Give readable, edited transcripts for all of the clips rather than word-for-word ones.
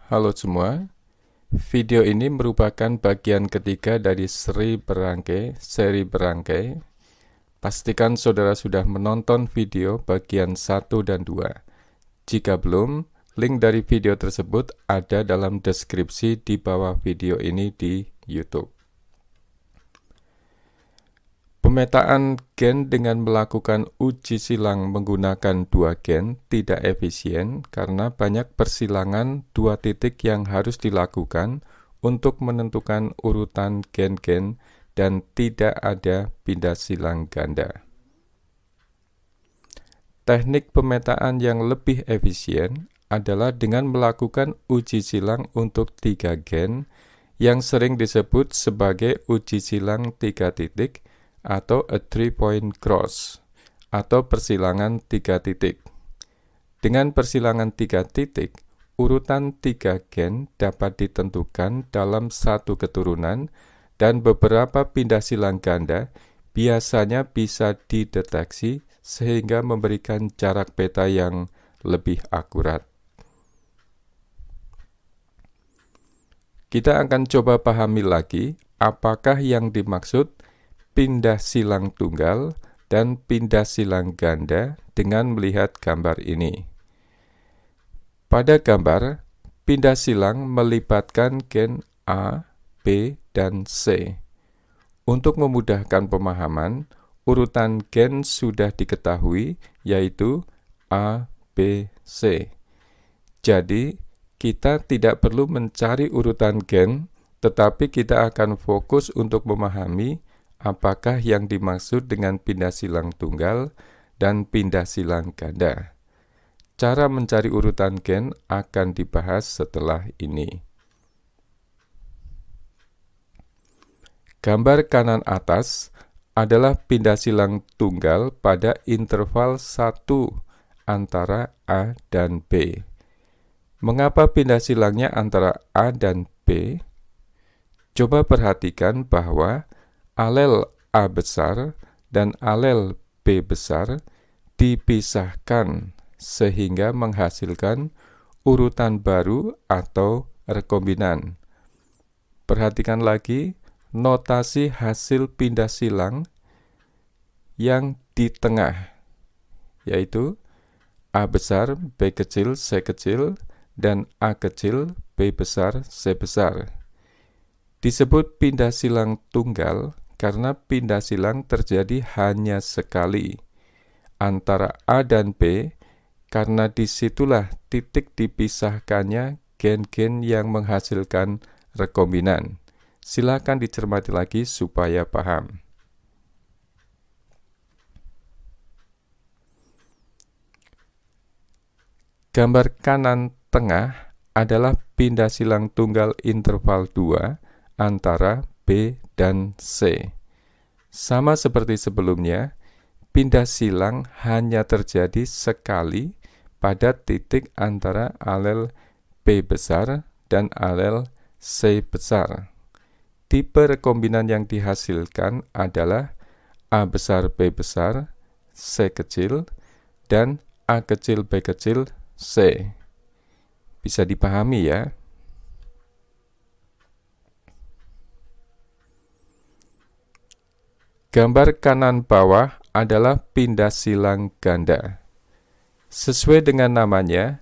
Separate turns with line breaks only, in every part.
Halo semua, video ini merupakan bagian ketiga dari seri berangkai. Pastikan saudara sudah menonton video bagian 1 dan 2. Jika belum, link dari video tersebut ada dalam deskripsi di bawah video ini di YouTube. Pemetaan gen dengan melakukan uji silang menggunakan dua gen tidak efisien karena banyak persilangan dua titik yang harus dilakukan untuk menentukan urutan gen-gen dan tidak ada pindah silang ganda. Teknik pemetaan yang lebih efisien adalah dengan melakukan uji silang untuk tiga gen yang sering disebut sebagai uji silang tiga titik atau a three-point cross, atau persilangan tiga titik. Dengan persilangan tiga titik, urutan tiga gen dapat ditentukan dalam satu keturunan dan beberapa pindah silang ganda biasanya bisa dideteksi sehingga memberikan jarak peta yang lebih akurat. Kita akan coba pahami lagi apakah yang dimaksud pindah silang tunggal dan pindah silang ganda dengan melihat gambar ini. Pada gambar, pindah silang melibatkan gen A, B, dan C. Untuk memudahkan pemahaman, urutan gen sudah diketahui, yaitu A, B, C. Jadi, kita tidak perlu mencari urutan gen, tetapi kita akan fokus untuk memahami apakah yang dimaksud dengan pindah silang tunggal dan pindah silang ganda. Cara mencari urutan gen akan dibahas setelah ini. Gambar kanan atas adalah pindah silang tunggal pada interval 1 antara A dan B. Mengapa pindah silangnya antara A dan B? Coba perhatikan bahwa alel A besar dan alel B besar dipisahkan sehingga menghasilkan urutan baru atau rekombinan. Perhatikan lagi notasi hasil pindah silang yang di tengah, yaitu A besar, B kecil, C kecil, dan A kecil, B besar, C besar. Disebut pindah silang tunggal karena pindah silang terjadi hanya sekali antara A dan B, karena disitulah titik dipisahkannya gen-gen yang menghasilkan rekombinan. Silakan dicermati lagi supaya paham. Gambar kanan tengah adalah pindah silang tunggal interval 2 antara B dan C. Sama seperti sebelumnya, pindah silang hanya terjadi sekali pada titik antara alel B besar dan alel C besar. Tipe rekombinan yang dihasilkan adalah A besar B besar, C kecil, dan A kecil B kecil, C. Bisa dipahami ya? Gambar kanan bawah adalah pindah silang ganda. Sesuai dengan namanya,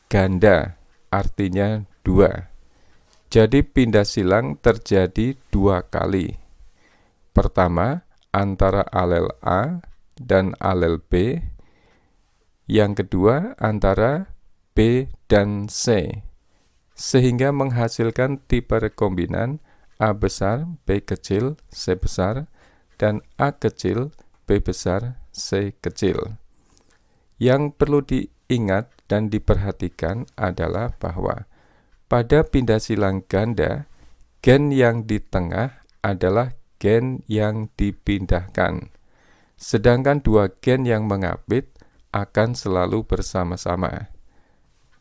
ganda artinya dua. Jadi pindah silang terjadi dua kali. Pertama, antara alel A dan alel B. Yang kedua, antara B dan C. Sehingga menghasilkan tipe rekombinan A besar, B kecil, C besar, dan A kecil, B besar, C kecil. Yang perlu diingat dan diperhatikan adalah bahwa pada pindah silang ganda, gen yang di tengah adalah gen yang dipindahkan. Sedangkan dua gen yang mengapit akan selalu bersama-sama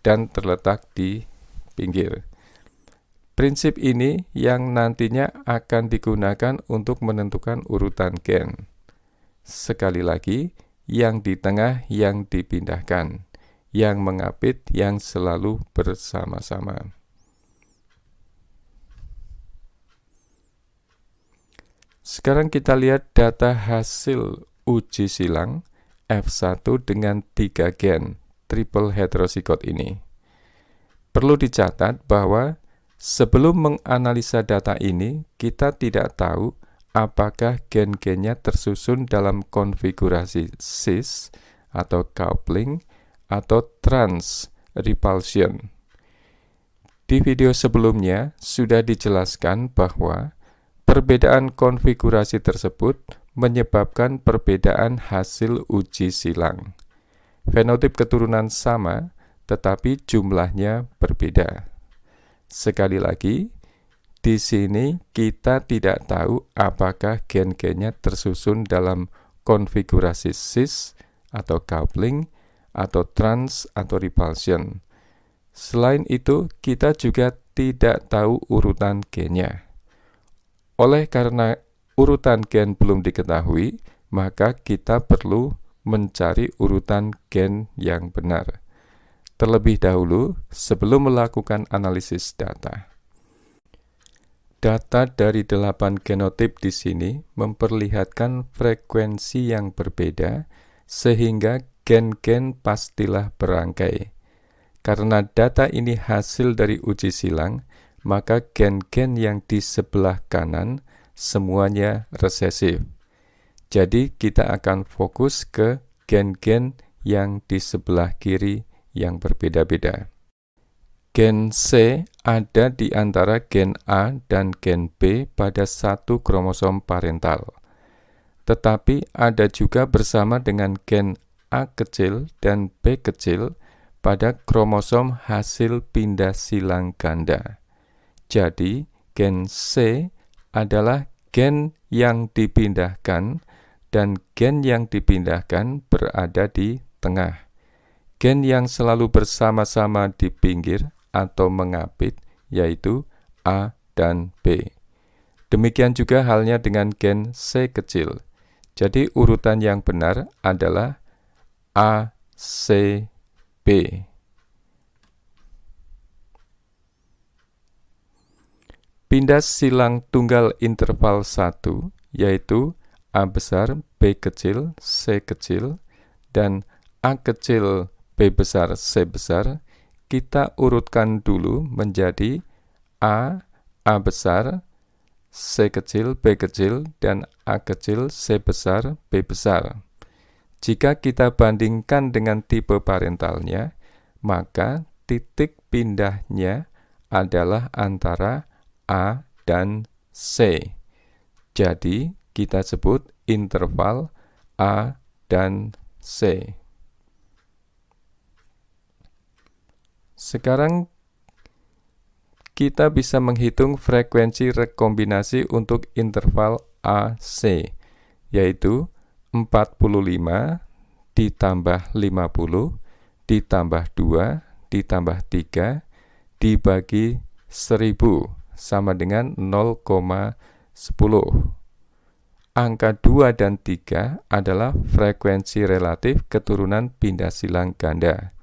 dan terletak di pinggir. Prinsip ini yang nantinya akan digunakan untuk menentukan urutan gen. Sekali lagi, yang di tengah yang dipindahkan, yang mengapit yang selalu bersama-sama. Sekarang kita lihat data hasil uji silang F1 dengan 3 gen triple heterozigot ini. Perlu dicatat bahwa sebelum menganalisa data ini, kita tidak tahu apakah gen-gennya tersusun dalam konfigurasi cis atau coupling atau trans repulsion. Di video sebelumnya sudah dijelaskan bahwa perbedaan konfigurasi tersebut menyebabkan perbedaan hasil uji silang. Fenotip keturunan sama, tetapi jumlahnya berbeda. Sekali lagi, di sini kita tidak tahu apakah gen-gennya tersusun dalam konfigurasi cis atau coupling atau trans atau repulsion. Selain itu, kita juga tidak tahu urutan gennya. Oleh karena urutan gen belum diketahui, maka kita perlu mencari urutan gen yang benar. Terlebih dahulu, sebelum melakukan analisis data. Data dari 8 genotip di sini memperlihatkan frekuensi yang berbeda, sehingga gen-gen pastilah berangkai. Karena data ini hasil dari uji silang, maka gen-gen yang di sebelah kanan semuanya resesif. Jadi kita akan fokus ke gen-gen yang di sebelah kiri yang berbeda-beda. Gen C ada di antara gen A dan gen B pada satu kromosom parental. Tetapi ada juga bersama dengan gen A kecil dan B kecil pada kromosom hasil pindah silang ganda. Jadi, gen C adalah gen yang dipindahkan dan gen yang dipindahkan berada di tengah. Gen yang selalu bersama-sama di pinggir atau mengapit yaitu A dan B. Demikian juga halnya dengan gen C kecil. Jadi urutan yang benar adalah A, C, B. Pindah silang tunggal interval 1, yaitu A besar, B kecil, C kecil, dan A kecil, B besar, C besar, kita urutkan dulu menjadi A, A besar, C kecil, B kecil, dan A kecil, C besar, B besar. Jika kita bandingkan dengan tipe parentalnya, maka titik pindahnya adalah antara A dan C. Jadi, kita sebut interval A dan C. Sekarang kita bisa menghitung frekuensi rekombinasi untuk interval AC, yaitu 45 ditambah 50 ditambah 2 ditambah 3 dibagi 1000 sama dengan 0,10. Angka 2 dan 3 adalah frekuensi relatif keturunan pindah silang ganda.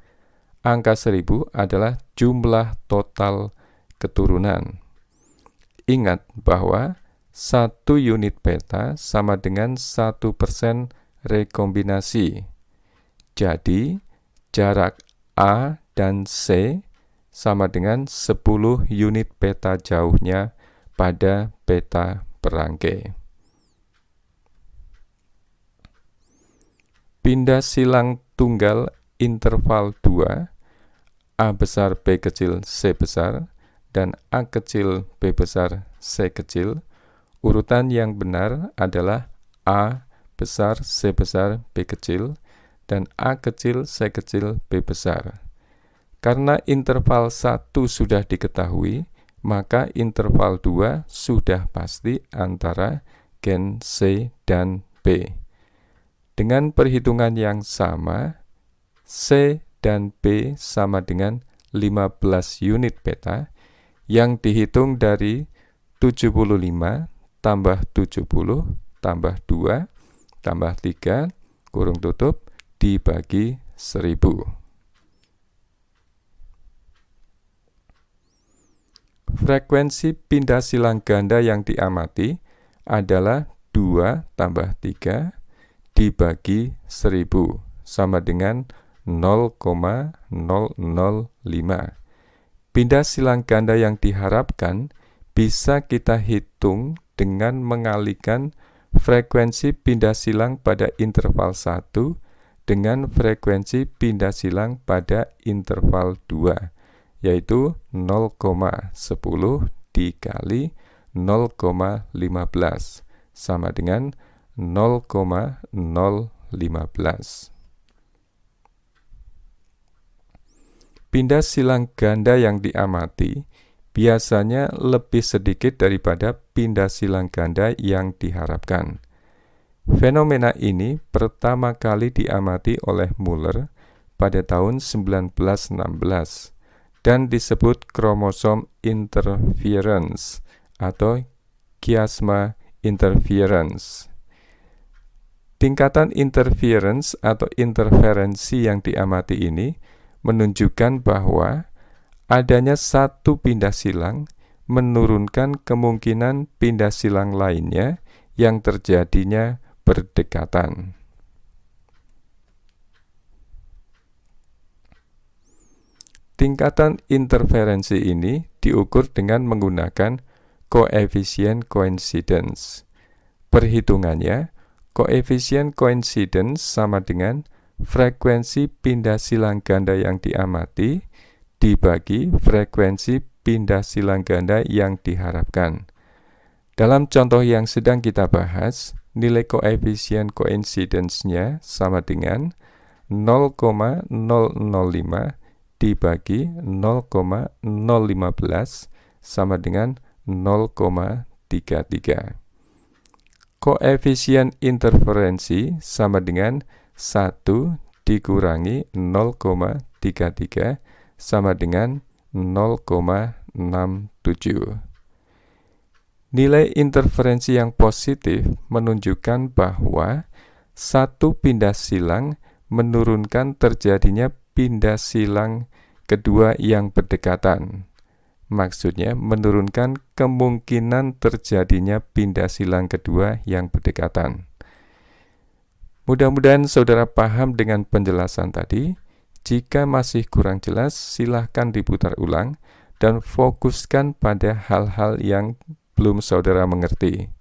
Angka 1000 adalah jumlah total keturunan. Ingat bahwa 1 unit beta sama dengan 1% rekombinasi. Jadi, jarak A dan C sama dengan 10 unit beta jauhnya pada beta berangkai. Pindah silang tunggal interval 2, A besar, B kecil, C besar, dan A kecil, B besar, C kecil. Urutan yang benar adalah A besar, C besar, B kecil, dan A kecil, C kecil, B besar. Karena interval 1 sudah diketahui, maka interval 2 sudah pasti antara gen C dan B. Dengan perhitungan yang sama, C dan B sama dengan 15 unit beta yang dihitung dari 75 tambah 70 tambah 2 tambah 3 kurung tutup dibagi 1000. Frekuensi pindah silang ganda yang diamati adalah 2 tambah 3 dibagi 1000 sama dengan 0,005. Pindah silang ganda yang diharapkan bisa kita hitung dengan mengalihkan frekuensi pindah silang pada interval 1 dengan frekuensi pindah silang pada interval 2, yaitu 0,10 dikali 0,15 sama dengan 0,015. Pindah silang ganda yang diamati biasanya lebih sedikit daripada pindah silang ganda yang diharapkan. Fenomena ini pertama kali diamati oleh Muller pada tahun 1916 dan disebut kromosom interference atau chiasma interference. Tingkatan interference atau interferensi yang diamati ini menunjukkan bahwa adanya satu pindah silang menurunkan kemungkinan pindah silang lainnya yang terjadinya berdekatan. Tingkatan interferensi ini diukur dengan menggunakan koefisien coincidence. Perhitungannya, koefisien coincidence sama dengan frekuensi pindah silang ganda yang diamati dibagi frekuensi pindah silang ganda yang diharapkan. Dalam contoh yang sedang kita bahas, nilai koefisien coincidence-nya sama dengan 0,005 dibagi 0,015 sama dengan 0,33. Koefisien interferensi sama dengan 1 dikurangi 0,33 sama dengan 0,67. Nilai interferensi yang positif menunjukkan bahwa satu pindah silang menurunkan terjadinya pindah silang kedua yang berdekatan. Maksudnya menurunkan kemungkinan terjadinya pindah silang kedua yang berdekatan. Mudah-mudahan saudara paham dengan penjelasan tadi. Jika masih kurang jelas, silahkan diputar ulang dan fokuskan pada hal-hal yang belum saudara mengerti.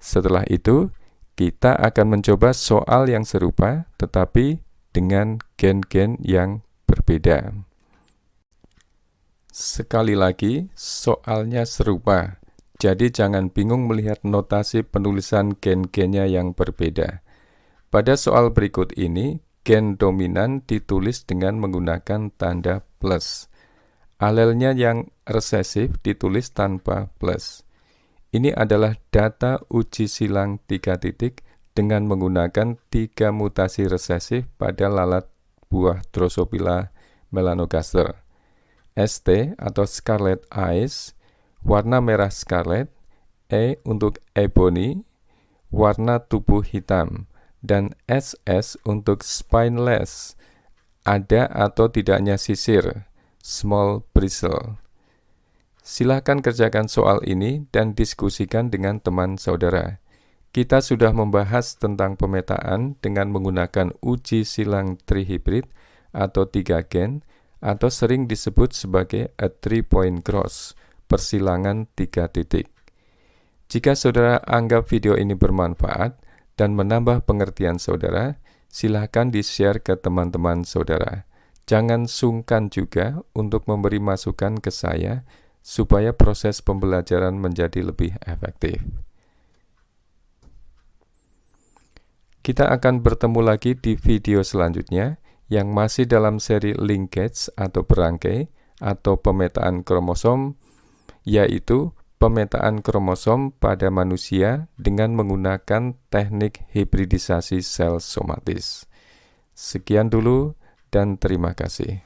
Setelah itu, kita akan mencoba soal yang serupa, tetapi dengan gen-gen yang berbeda. Sekali lagi, soalnya serupa. Jadi jangan bingung melihat notasi penulisan gen-gennya yang berbeda. Pada soal berikut ini, gen dominan ditulis dengan menggunakan tanda plus. Alelnya yang resesif ditulis tanpa plus. Ini adalah data uji silang 3 titik dengan menggunakan 3 mutasi resesif pada lalat buah Drosophila melanogaster. ST atau Scarlet Eyes, warna merah scarlet, E untuk ebony, warna tubuh hitam, dan SS untuk spineless, ada atau tidaknya sisir, small bristle. Silahkan kerjakan soal ini dan diskusikan dengan teman saudara. Kita sudah membahas tentang pemetaan dengan menggunakan uji silang trihybrid atau 3 gen, atau sering disebut sebagai a 3-point cross, persilangan 3 titik. Jika saudara anggap video ini bermanfaat dan menambah pengertian saudara, silakan di-share ke teman-teman saudara. Jangan sungkan juga untuk memberi masukan ke saya supaya proses pembelajaran menjadi lebih efektif. Kita akan bertemu lagi di video selanjutnya yang masih dalam seri linkage atau berangkai atau pemetaan kromosom, yaitu pemetaan kromosom pada manusia dengan menggunakan teknik hibridisasi sel somatis. Sekian dulu dan terima kasih.